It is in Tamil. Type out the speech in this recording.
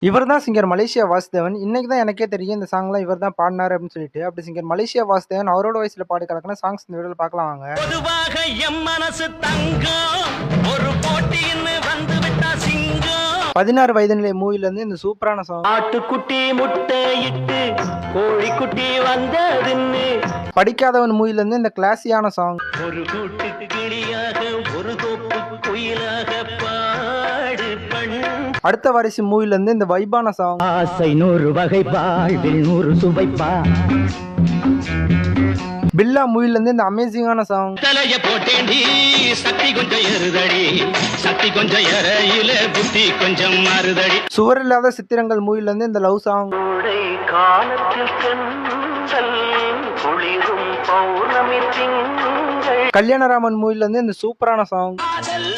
இவர் தான் சிங்கர் மலேசியா வாசுதேவன். இன்னைக்கு தான் எனக்கே தெரியும் இந்த சாங்லாம் இவர் தான் பாடினாரு அப்படின்னு சொல்லிட்டு. அப்படி சிங்கர் மலேசியா வாசுதேவன் அவரோட வயசுல பாடி கலக்கின சாங்ஸ் இந்த வீடியோல பார்க்கலாம் வாங்க. பொதுவாக எம் மனசு தங்கம் ஒரு போட்டின்னு வந்து விட்டா சிங்கம். 16 வயது நிலை மூவில இருந்து இந்த சூப்பரான சாங். ஆட்டுக்குட்டி முட்டை இட்டு கோழிக்குட்டி வந்ததுன்னு படிக்காதவன் மூவில இருந்து இந்த கிளாஸியான சாங். ஒரு கூட்டுக்கு கிளியாக ஒரு தோப்பு குயிலாக பாடு பண்ணு. அடுத்த வாரிசு மூவில இருந்து இந்த வைபான சாங். ஆசை 100 வகை வாழ்வில் 100 சுவைப்பா. பில்லா மூவில இருந்து இந்த அமேசிங்கான சாங். தலைய போட்டேண்டி சக்தி கொஞ்சம் ஏறுதடி சக்தி கொஞ்சம் ஏறையில புத்தி கொஞ்சம் மாறுதடி. சுவர் இல்லாத சித்திரங்கள் மூவில இருந்து இந்த லவ் சாங். காலத்தில் சென்றல் குளிரும் பௌர்ணமி திங்கள். கல்யாணராமன் மூவில இருந்து இந்த சூப்பரான சாங். காதல்